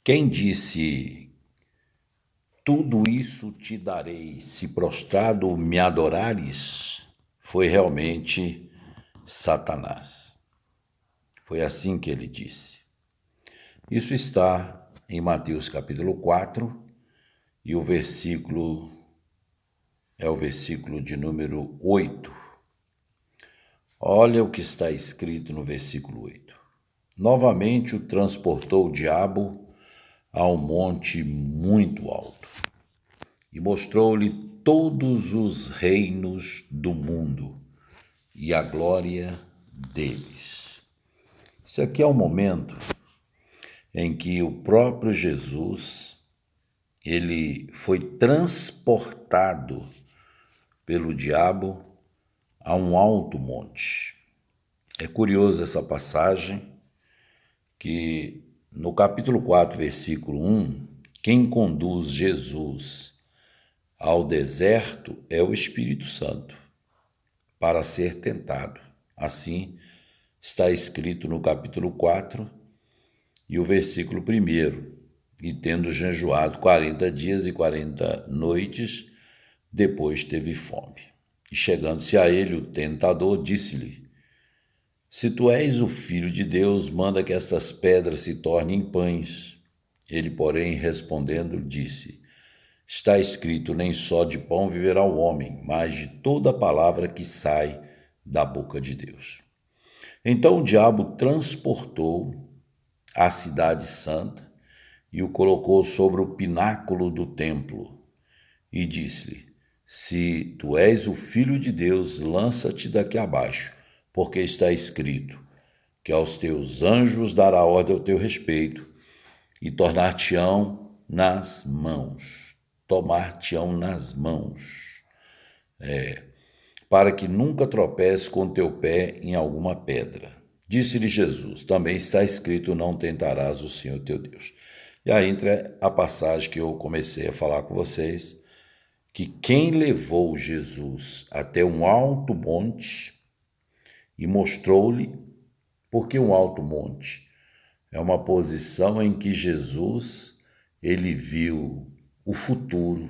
Quem disse, tudo isso te darei, se prostrado me adorares, foi realmente Satanás. Foi assim que ele disse. Isso está em Mateus capítulo 4 e o versículo é o versículo de número 8. Olha o que está escrito no versículo 8. Novamente o transportou o diabo a um monte muito alto e mostrou-lhe todos os reinos do mundo e a glória deles. Isso aqui é o momento em que o próprio Jesus, ele foi transportado pelo diabo a um alto monte. É curioso essa passagem, que no capítulo 4, versículo 1, quem conduz Jesus ao deserto é o Espírito Santo, para ser tentado. Assim está escrito no capítulo 4 e o versículo 1. E tendo jejuado 40 dias e 40 noites, depois teve fome. E chegando-se a ele, o tentador disse-lhe, se tu és o Filho de Deus, manda que estas pedras se tornem pães. Ele, porém, respondendo, disse, está escrito, nem só de pão viverá o homem, mas de toda palavra que sai da boca de Deus. Então o diabo transportou a cidade santa e o colocou sobre o pináculo do templo e disse-lhe, se tu és o Filho de Deus, lança-te daqui abaixo, porque está escrito que aos teus anjos dará ordem ao teu respeito e tomar-te-ão nas mãos, para que nunca tropece com teu pé em alguma pedra. Disse-lhe Jesus, também está escrito, não tentarás o Senhor teu Deus. E aí entra a passagem que eu comecei a falar com vocês, que quem levou Jesus até um alto monte e mostrou-lhe, porque um alto monte é uma posição em que Jesus, ele viu o futuro,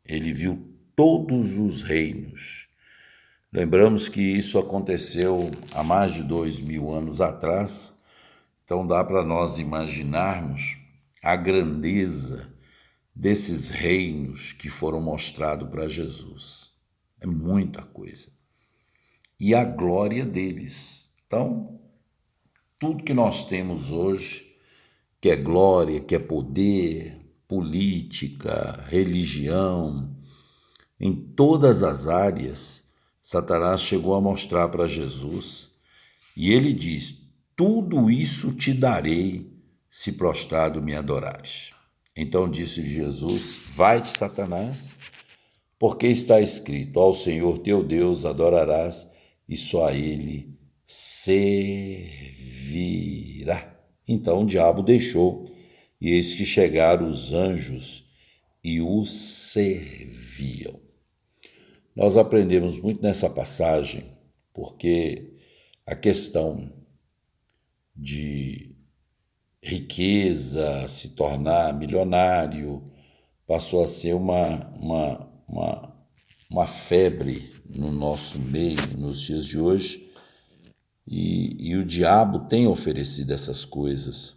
ele viu todos os reinos. Lembramos que isso aconteceu há mais de 2000 anos atrás, então dá para nós imaginarmos a grandeza desses reinos que foram mostrados para Jesus. É muita coisa. E a glória deles. Então, tudo que nós temos hoje, que é glória, que é poder, política, religião, em todas as áreas, Satanás chegou a mostrar para Jesus e ele diz, tudo isso te darei se prostrado me adorares. Então disse Jesus, vai-te, Satanás, porque está escrito, ao Senhor teu Deus adorarás e só a ele servirá. Então o diabo deixou, e eis que chegaram os anjos e o serviam. Nós aprendemos muito nessa passagem, porque a questão de riqueza, se tornar milionário, passou a ser uma febre no nosso meio, nos dias de hoje, e o diabo tem oferecido essas coisas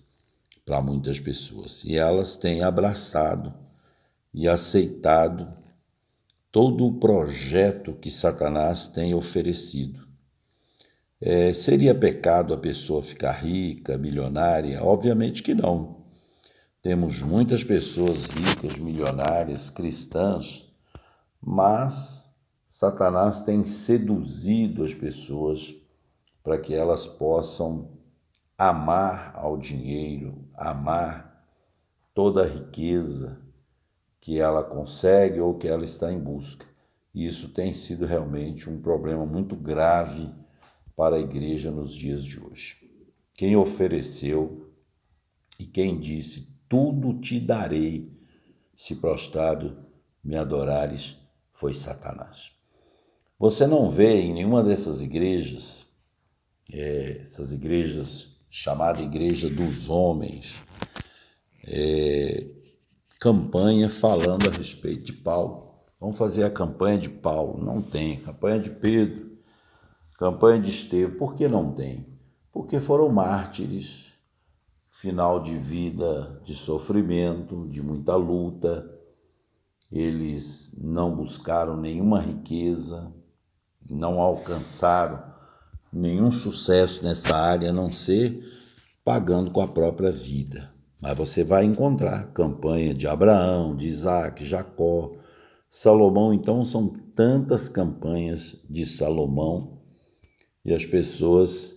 para muitas pessoas, e elas têm abraçado e aceitado todo o projeto que Satanás tem oferecido. Seria pecado a pessoa ficar rica, milionária? Obviamente que não. Temos muitas pessoas ricas, milionárias, cristãs, mas Satanás tem seduzido as pessoas para que elas possam amar ao dinheiro, amar toda a riqueza que ela consegue ou que ela está em busca. E isso tem sido realmente um problema muito grave para a igreja nos dias de hoje. Quem ofereceu e quem disse, tudo te darei, se prostrado me adorares, foi Satanás. Você não vê em nenhuma dessas igrejas, essas igrejas chamadas igreja dos homens, campanha falando a respeito de Paulo. Vamos fazer a campanha de Paulo. Não tem. Campanha de Pedro, campanha de Estevão. Por que não tem? Porque foram mártires, final de vida de sofrimento, de muita luta. Eles não buscaram nenhuma riqueza, não alcançaram nenhum sucesso nessa área, a não ser pagando com a própria vida. Mas você vai encontrar campanha de Abraão, de Isaac, Jacó, Salomão. Então são tantas campanhas de Salomão e as pessoas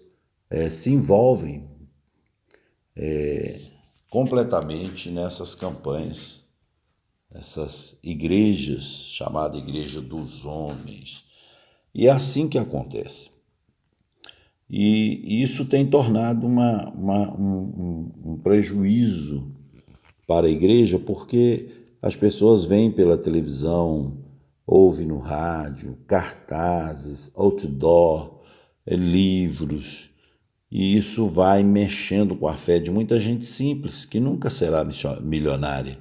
se envolvem completamente nessas campanhas, essas igrejas, chamada Igreja dos Homens. E é assim que acontece. E isso tem tornado um prejuízo para a igreja, porque as pessoas veem pela televisão, ouvem no rádio, cartazes, outdoor, livros, e isso vai mexendo com a fé de muita gente simples, que nunca será milionária,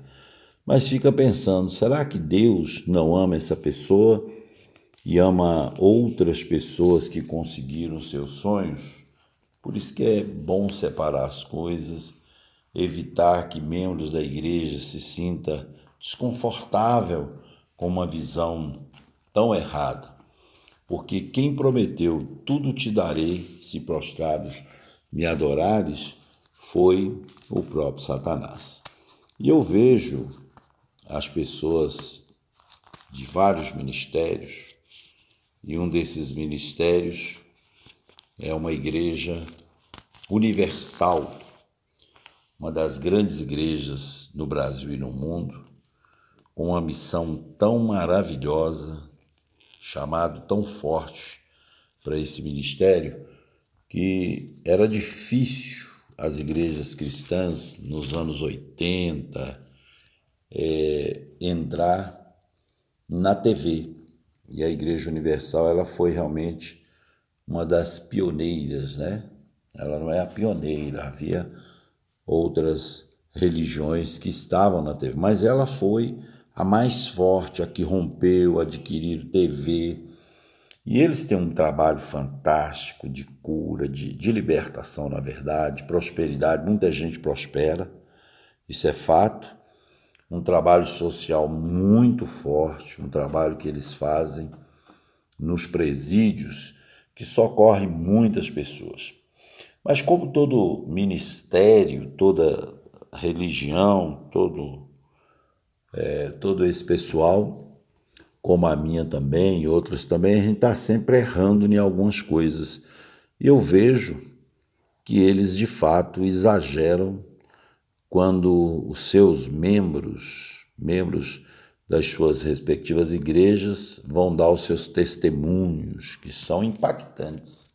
mas fica pensando, será que Deus não ama essa pessoa e ama outras pessoas que conseguiram seus sonhos? Por isso que é bom separar as coisas, evitar que membros da igreja se sinta desconfortável com uma visão tão errada. Porque quem prometeu, tudo te darei, se prostrados me adorares, foi o próprio Satanás. E eu vejo as pessoas de vários ministérios, e um desses ministérios é uma igreja universal, uma das grandes igrejas no Brasil e no mundo, com uma missão tão maravilhosa, chamado tão forte para esse ministério, que era difícil as igrejas cristãs nos anos 80 entrar na TV. E a Igreja Universal, ela foi realmente uma das pioneiras, né? Ela não é a pioneira, havia outras religiões que estavam na TV, mas ela foi a mais forte, a que rompeu, adquirir TV. E eles têm um trabalho fantástico de cura, de libertação, na verdade, prosperidade. Muita gente prospera, isso é fato. Um trabalho social muito forte, um trabalho que eles fazem nos presídios, que socorre muitas pessoas. Mas como todo ministério, toda religião, todo esse pessoal, como a minha também e outros também, a gente está sempre errando em algumas coisas. E eu vejo que eles, de fato, exageram quando os seus membros das suas respectivas igrejas vão dar os seus testemunhos, que são impactantes.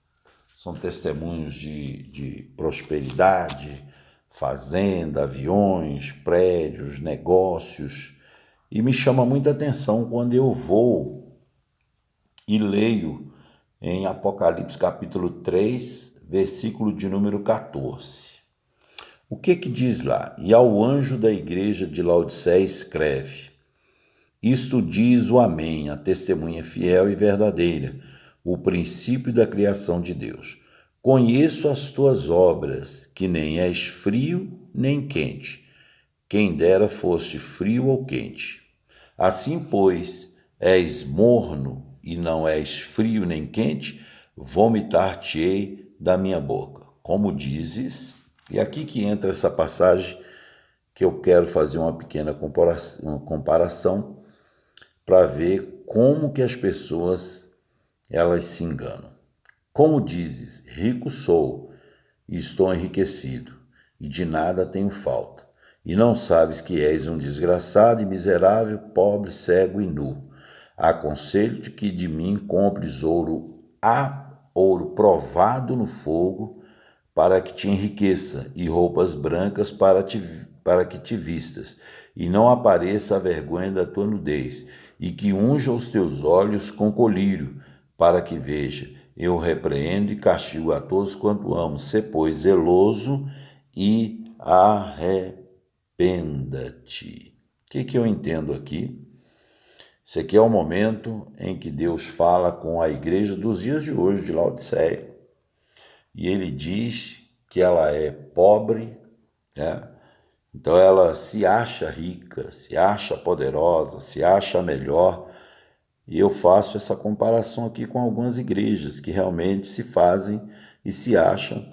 São testemunhos de prosperidade, fazenda, aviões, prédios, negócios. E me chama muita atenção quando eu vou e leio em Apocalipse capítulo 3, versículo de número 14. O que diz lá? E ao anjo da igreja de Laodiceia escreve: isto diz o Amém, a testemunha fiel e verdadeira, o princípio da criação de Deus. Conheço as tuas obras, que nem és frio nem quente. Quem dera fosse frio ou quente. Assim, pois, és morno e não és frio nem quente, vomitar-te-ei da minha boca. Como dizes... E aqui que entra essa passagem que eu quero fazer uma pequena comparação para ver como que as pessoas elas se enganam. Como dizes, rico sou e estou enriquecido, e de nada tenho falta, e não sabes que és um desgraçado e miserável, pobre, cego e nu. Aconselho-te que de mim compres ouro provado no fogo, para que te enriqueça, e roupas brancas para que te vistas, e não apareça a vergonha da tua nudez, e que unja os teus olhos com colírio, para que veja. Eu repreendo e castigo a todos quanto amo. Sê, pois, zeloso e arrepende. arrependa-te. O que eu entendo aqui? Esse aqui é o momento em que Deus fala com a igreja dos dias de hoje, de Laodiceia. E ele diz que ela é pobre, né? Então ela se acha rica, se acha poderosa, se acha melhor. E eu faço essa comparação aqui com algumas igrejas que realmente se fazem e se acham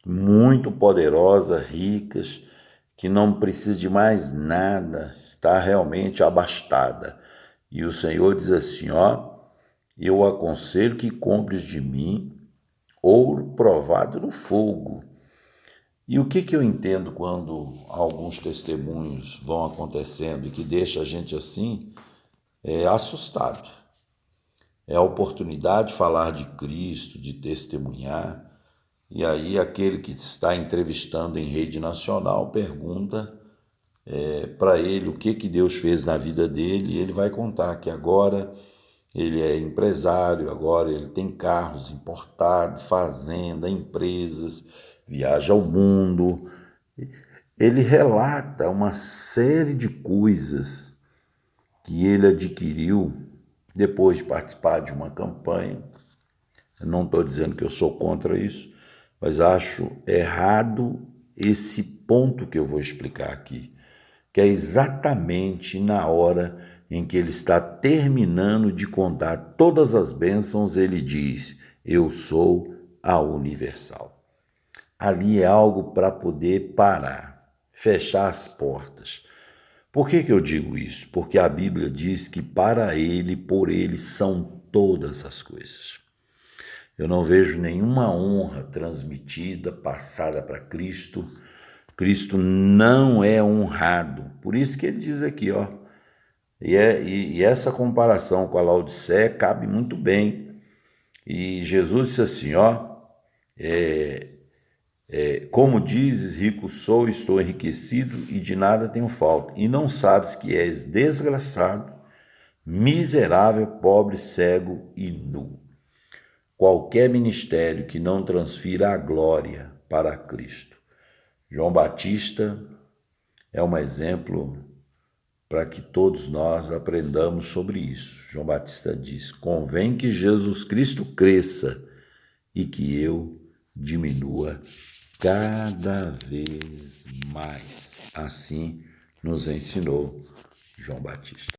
muito poderosas, ricas, que não precisa de mais nada, está realmente abastada. E o Senhor diz assim, ó, eu aconselho que compres de mim ouro provado no fogo. E o que eu entendo quando alguns testemunhos vão acontecendo e que deixa a gente assim, assustado. É a oportunidade de falar de Cristo, de testemunhar. E aí aquele que está entrevistando em rede nacional pergunta para ele o que Deus fez na vida dele, e ele vai contar que agora ele é empresário, agora ele tem carros importados, fazenda, empresas, viaja ao mundo. Ele relata uma série de coisas que ele adquiriu depois de participar de uma campanha. Eu não estou dizendo que eu sou contra isso, mas acho errado esse ponto que eu vou explicar aqui, que é exatamente na hora em que ele está terminando de contar todas as bênçãos, ele diz, eu sou a universal. Ali é algo para poder parar, fechar as portas. Por que eu digo isso? Porque a Bíblia diz que para ele, por ele, são todas as coisas. Eu não vejo nenhuma honra transmitida, passada para Cristo. Cristo não é honrado. Por isso que ele diz aqui, ó. E essa comparação com a Laodiceia cabe muito bem. E Jesus disse assim, ó. Como dizes, rico sou, estou enriquecido e de nada tenho falta. E não sabes que és desgraçado, miserável, pobre, cego e nu. Qualquer ministério que não transfira a glória para Cristo. João Batista é um exemplo para que todos nós aprendamos sobre isso. João Batista diz, convém que Jesus Cristo cresça e que eu diminua cada vez mais. Assim nos ensinou João Batista.